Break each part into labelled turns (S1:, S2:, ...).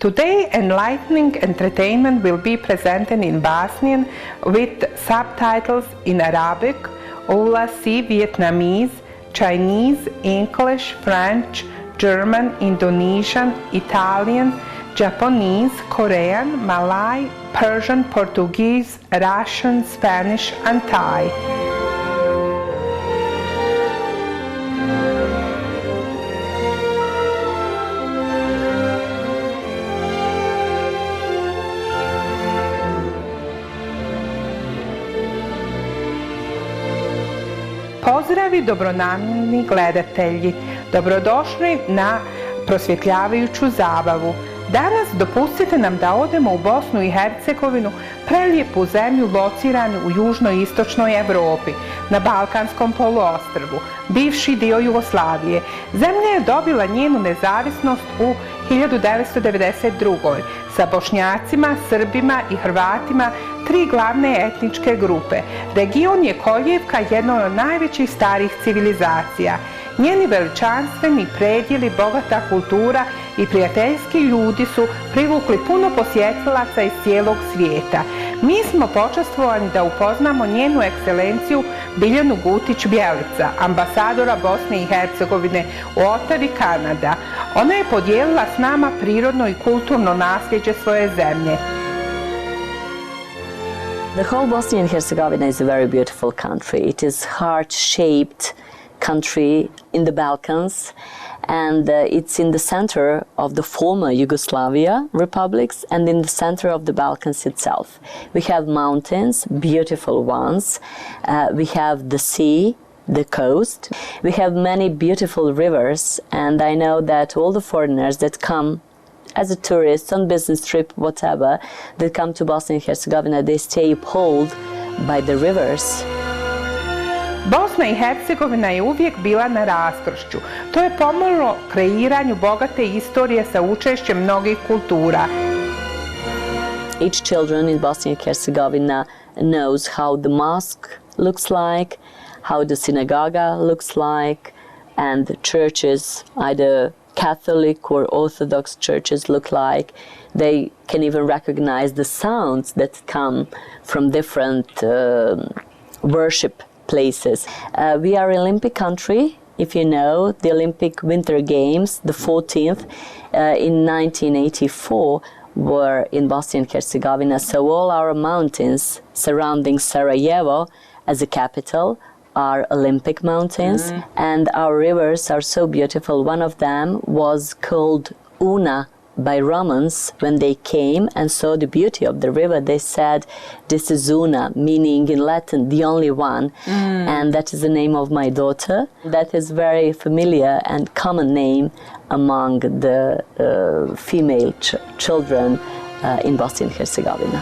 S1: Today, enlightening entertainment will be presented in Bosnian with subtitles in Arabic, Ulasi, Vietnamese, Chinese, English, French, German, Indonesian, Italian, Japanese, Korean, Malay, Persian, Portuguese, Russian, Spanish, and Thai. Pozdravi dobronamjerni gledatelji, dobrodošli na prosvjetljavajuću zabavu. Danas dopustite nam da odemo u Bosnu i Hercegovinu, prelijepu zemlju lociranu u južnoistočnoj Evropi, na Balkanskom poluostrvu, bivši dio Jugoslavije. Zemlja je dobila njenu nezavisnost u 1992. sa Bošnjacima, Srbima i Hrvatima, tri glavne etničke grupe. Region je kolijevka jedne od najvećih starih civilizacija. Njeni veličanstveni predjeli, bogata kultura i prijateljski ljudi su privukli puno posjetilaca iz cijelog svijeta. Mi smo počastvovani da upoznamo njenu ekscelenciju Biljanu Gutic-Bjelica, ambasadora Bosne i Hercegovine u Ottawi, Kanada. Ona je podijelila s nama prirodno i kulturno nasljeđe svoje zemlje.
S2: The whole Bosnia and Herzegovina is a very beautiful country. It is heart-shaped country in the Balkans, and it's in the center of the former Yugoslavia republics and in the center of the Balkans itself. We have mountains, beautiful ones. We have the sea, the coast. We have many beautiful rivers, and I know that all the foreigners that come as a tourist, on business trip, whatever, that come to Bosnia and Herzegovina, they stay appalled by the rivers.
S1: Bosna i Hercegovina je uvijek bila na raskršću. To je pomoglo kreiranju bogate istorije sa učešćem mnogih kultura.
S2: Each children in Bosnia and Herzegovina knows how the mosque looks like, how the synagogue looks like, and the churches, either Catholic or Orthodox churches, look like. They can even recognize the sounds that come from different worship places. We are an Olympic country, if you know, the Olympic Winter Games, the 14th in 1984 were in Bosnia and Herzegovina, so all our mountains surrounding Sarajevo as a capital are Olympic mountains, and our rivers are so beautiful. One of them was called Una by Romans. When they came and saw the beauty of the river, they said, "This is Una," meaning in Latin, the only one. And that is the name of my daughter. That is very familiar and common name among the female children in Bosnia and Herzegovina.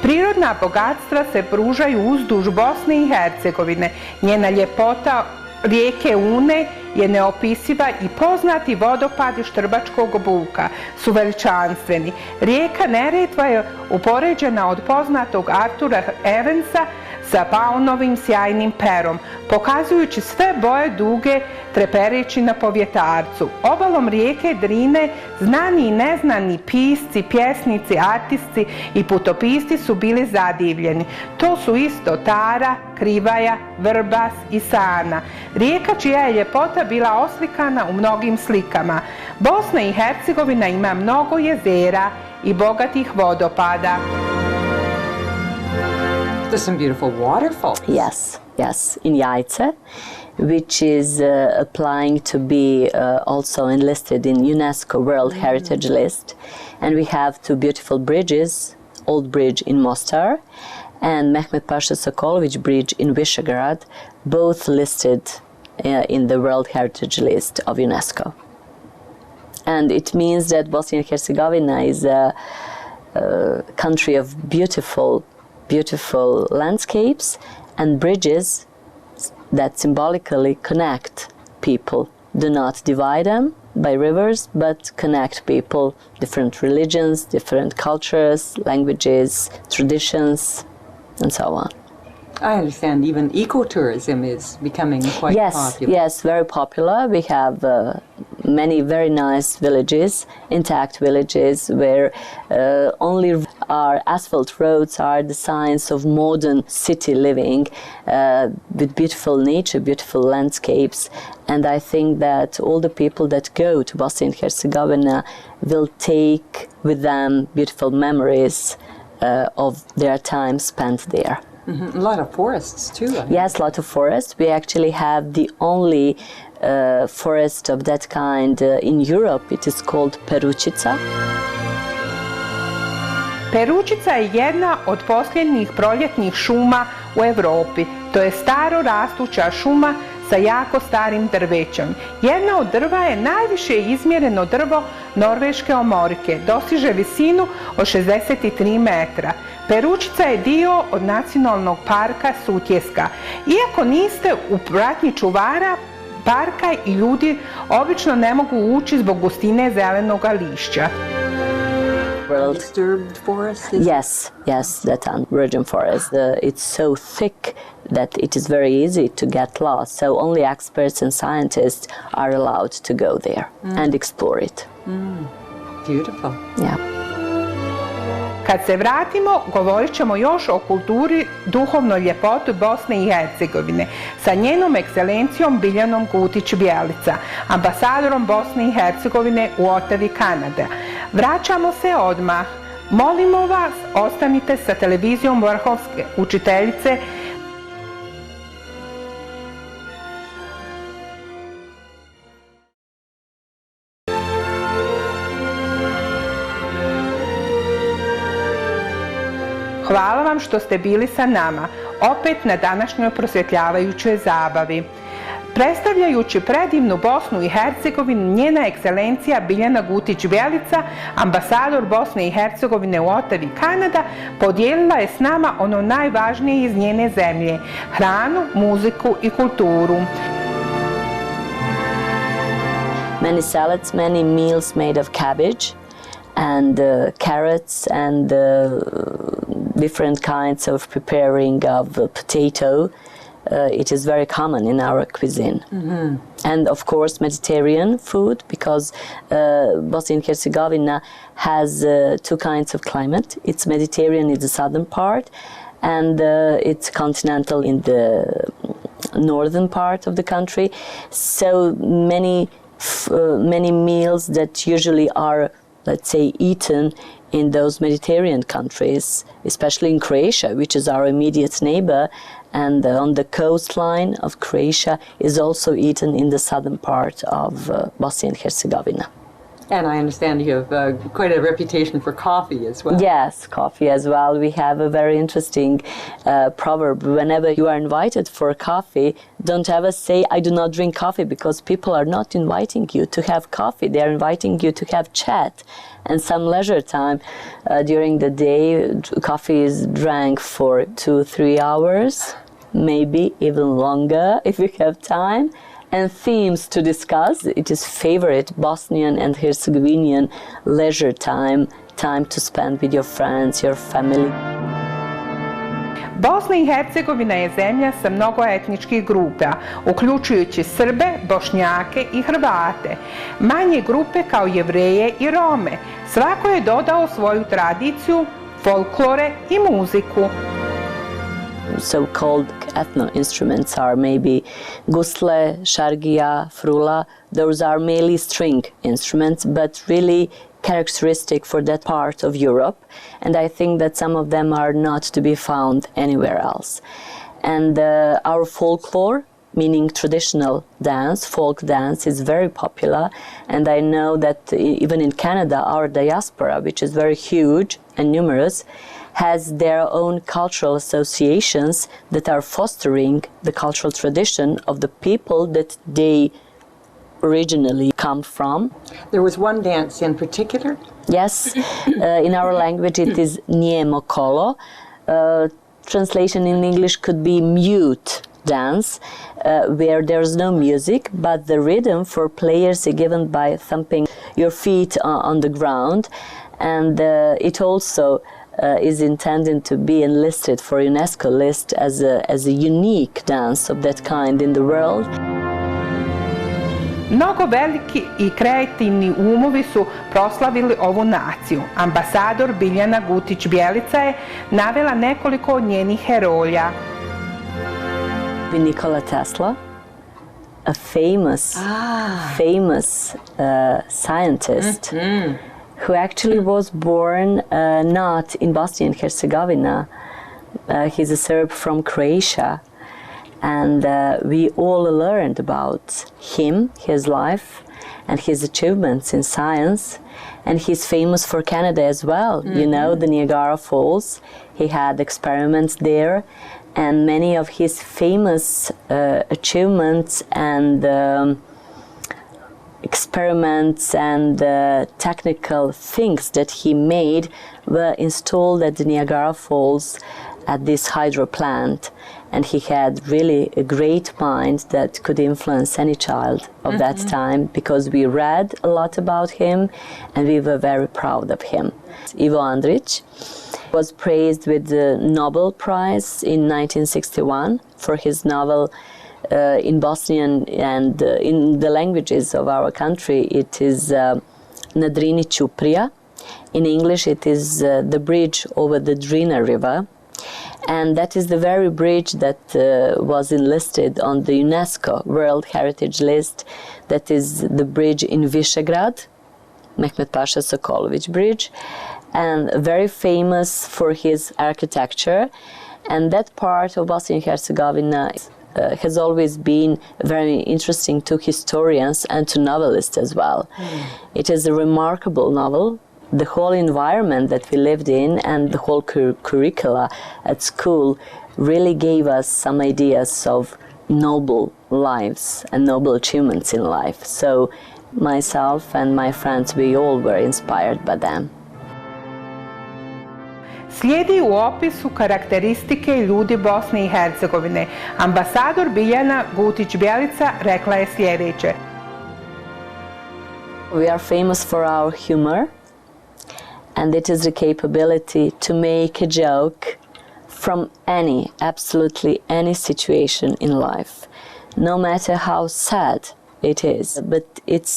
S1: Prirodna bogatstva se pružaju uzduž Bosne i Hercegovine. Njena ljepota rijeke Une je neopisiva i poznati vodopadi Štrbačkog buka su veličanstveni. Rijeka Neretva je upoređena od poznatog Artura Evansa sa paunovim sjajnim perom, pokazujući sve boje duge trepereći na povjetarcu. Obalom rijeke Drine znani i neznani pisci, pjesnici, artisti i putopisci su bili zadivljeni. To su isto Tara, Krivaja, Vrbas i Sana. Rijeka čija je ljepota bila oslikana u mnogim slikama. Bosna i Hercegovina ima mnogo jezera i bogatih vodopada.
S3: There's some beautiful waterfalls.
S2: Yes, in Jajce, which is applying to be also enlisted in UNESCO World Heritage List. And we have two beautiful bridges, Old Bridge in Mostar and Mehmet Pasha Sokolović Bridge in Visegrad, both listed in the World Heritage List of UNESCO. And it means that Bosnia and Herzegovina is a country of beautiful landscapes and bridges that symbolically connect people. Do not divide them by rivers, but connect people, different religions, different cultures, languages, traditions, and so on.
S3: I understand even ecotourism is becoming quite popular.
S2: Yes, very popular. We have many very nice villages, intact villages, where only our asphalt roads are the signs of modern city living, with beautiful nature, beautiful landscapes. And I think that all the people that go to Bosnia and Herzegovina will take with them beautiful memories of their time spent there.
S3: Mm-hmm. A lot of forests too.
S2: Yes, a lot of forests. We actually have the only forest of that kind in Europe. It is called Peručica.
S1: Peručica je jedna od posljednjih proljetnih šuma u Europi. To je staro rastuća šuma sa jako starim drvećem. Jedna od drva je najviše izmjereno drvo norveške omorike. Dosiže visinu od 63 metra. Peručica je dio od nacionalnog parka Sutjeska. Iako niste u pratnji čuvara parka i ljudi obično ne mogu ući zbog gustine zelenog lišća.
S3: Disturbed forest?
S2: Yes, that virgin forest. It's so thick that it is very easy to get lost. So only experts and scientists are allowed to go there and explore it.
S3: Beautiful.
S2: Yeah.
S1: Kad se vratimo, govorit ćemo još o kulturi, duhovnoj ljepoti Bosne i Hercegovine sa njenom ekscelencijom Biljanom Gutic-Bjelica, ambasadorom Bosne i Hercegovine u Ottawi, Kanada. Vraćamo se odmah. Molimo vas, ostanite sa televizijom vrhovske učiteljice. Hvala vam što ste bili sa nama, opet na današnjoj prosvjetljavajućoj zabavi. Predstavljajući predivnu Bosnu i Hercegovinu, njena ekscelencija Biljana Gutic-Bjelica, ambasador Bosne i Hercegovine u Ottawi, Kanada, podijelila je s nama ono najvažnije iz njene zemlje, hranu, muziku i kulturu.
S2: Many salads, many meals made of cabbage and carrots and different kinds of preparing of potato. It is very common in our cuisine. Mm-hmm. And of course Mediterranean food, because Bosnia and Herzegovina has two kinds of climate. It's Mediterranean in the southern part, and it's continental in the northern part of the country. So many meals that usually are, let's say, eaten in those Mediterranean countries, especially in Croatia, which is our immediate neighbor, and on the coastline of Croatia is also eaten in the southern part of Bosnia and Herzegovina.
S3: And I understand you have quite a reputation for coffee as well.
S2: Yes, coffee as well. We have a very interesting proverb. Whenever you are invited for coffee, don't ever say, I do not drink coffee, because people are not inviting you to have coffee. They are inviting you to have chat and some leisure time. During the day, coffee is drank for 2-3 hours, maybe even longer if you have time. And themes to discuss. It is favorite Bosnian and Herzegovinian leisure time to spend with your friends, your family.
S1: Bosna i Hercegovina je zemlja sa mnogo etničkih grupa, uključujući Srbe, Bošnjake i Hrvate, manje grupe kao Jevreje i Rome. Svako je dodao svoju tradiciju, folklore i muziku.
S2: So-called ethno instruments are maybe gusle, šargija, frula. Those are mainly string instruments, but really characteristic for that part of Europe. And I think that some of them are not to be found anywhere else. And our folklore, meaning traditional dance, folk dance, is very popular. And I know that even in Canada, our diaspora, which is very huge and numerous, has their own cultural associations that are fostering the cultural tradition of the people that they originally come from.
S3: There was one dance in particular?
S2: Yes, in our language it is Njemo kolo. Translation in English could be mute dance, where there's no music, but the rhythm for players is given by thumping your feet on the ground. And it also is intended to be enlisted for UNESCO list as a unique dance of that kind in the world.
S1: Mnogo veliki i kreativni umovi su proslavili ovu naciju. Ambasador Biljana Gutic-Bjelica je navela nekoliko od njenih heroja.
S2: Nikola Tesla, a famous scientist who actually was born not in Bosnia and Herzegovina. He's a Serb from Croatia. And we all learned about him, his life, and his achievements in science. And he's famous for Canada as well. You know, the Niagara Falls. He had experiments there. And many of his famous achievements and experiments and technical things that he made were installed at the Niagara Falls at this hydro plant. And he had really a great mind that could influence any child of that time, because we read a lot about him and we were very proud of him. Ivo Andrić was praised with the Nobel Prize in 1961 for his novel in Bosnian and in the languages of our country. It is Nadrini Ćuprija. In English it is The Bridge over the Drina River. And that is the very bridge that was enlisted on the UNESCO World Heritage List. That is the bridge in Visegrad, Mehmet Pasha Sokolović Bridge, and very famous for his architecture. And that part of Bosnia and Herzegovina has always been very interesting to historians and to novelists as well. It is a remarkable novel. The whole environment that we lived in and the whole curricula at school really gave us some ideas of noble lives and noble achievements in life. So myself and my friends, we all were inspired by them.
S1: Slijedi u opisu karakteristike ljudi Bosne i Hercegovine. Ambasador Biljana Gutic-Bjelica rekla je sljedeće.
S2: We are famous for our humor. And it is the capability to make a joke from absolutely any situation in life, no matter how sad it is. But it's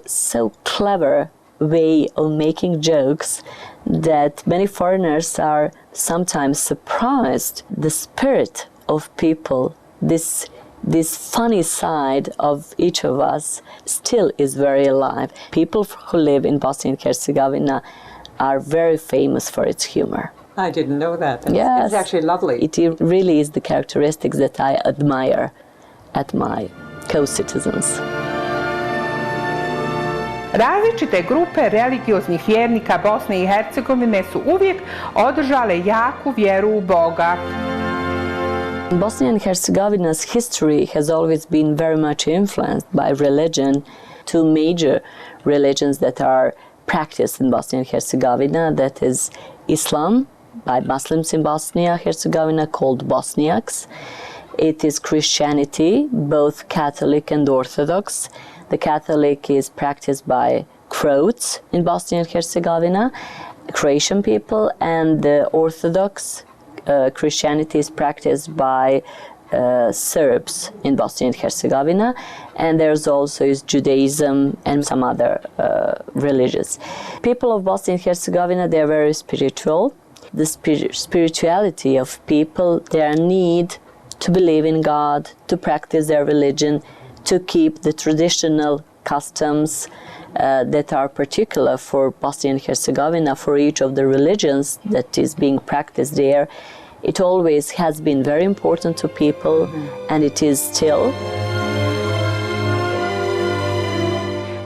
S2: so clever way of making jokes that many foreigners are sometimes surprised. The spirit of people, this funny side of each of us still is very alive. People who live in Bosnia and Herzegovina are very famous for its humor.
S3: I didn't know that.
S2: Yes.
S3: It's actually lovely.
S2: It really is the characteristics that I admire at my co-citizens.
S1: Različite grupe religioznih vjernika Bosne i Hercegovine su uvijek održale jaku vjeru u Boga.
S2: Bosnia and Herzegovina's history has always been very much influenced by religion. Two major religions that are practiced in Bosnia and Herzegovina, that is Islam by Muslims in Bosnia and Herzegovina called Bosniaks. It is Christianity, both Catholic and Orthodox. The Catholic is practiced by Croats in Bosnia and Herzegovina, Croatian people, and the Orthodox Christianity is practiced by Serbs in Bosnia and Herzegovina, and there's also Judaism and some other religions. People of Bosnia and Herzegovina, they're very spiritual. The spirituality of people, their need to believe in God, to practice their religion, to keep the traditional customs that are particular for Bosnia and Herzegovina, for each of the religions that is being practiced there. It always has been very important to people, and it is still.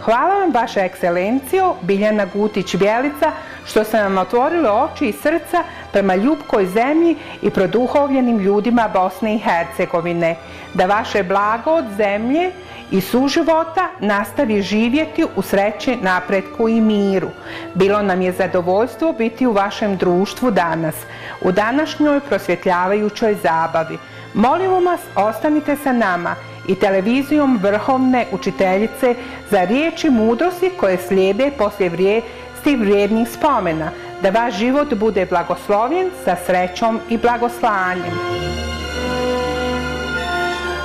S1: Hvala vam, Vaša ekscelencijo, Biljana Gutic-Bjelica, što ste nam otvorili oči i srca prema ljubkoj zemlji i produhovljenim ljudima Bosne i Hercegovine. Da vaše blago od zemlje i suživota nastavi živjeti u sreći, napretku i miru. Bilo nam je zadovoljstvo biti u vašem društvu danas, u današnjoj prosvjetljavajućoj zabavi. Molimo vas, ostanite sa nama i televizijom vrhovne učiteljice za riječi mudrosti koje slijede poslije vrijednih spomena. da vaš život bude blagoslovljen sa srećom i blagoslanjem.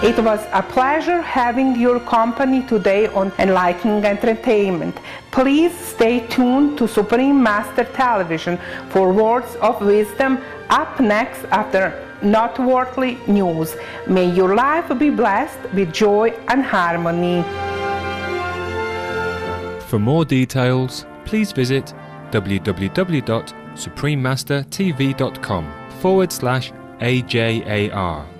S1: It was a pleasure having your company today on Enlightening Entertainment. Please stay tuned to Supreme Master Television for words of wisdom up next after noteworthy news. May your life be blessed with joy and harmony.
S4: For more details, please visit www.suprememastertv.com/AJAR.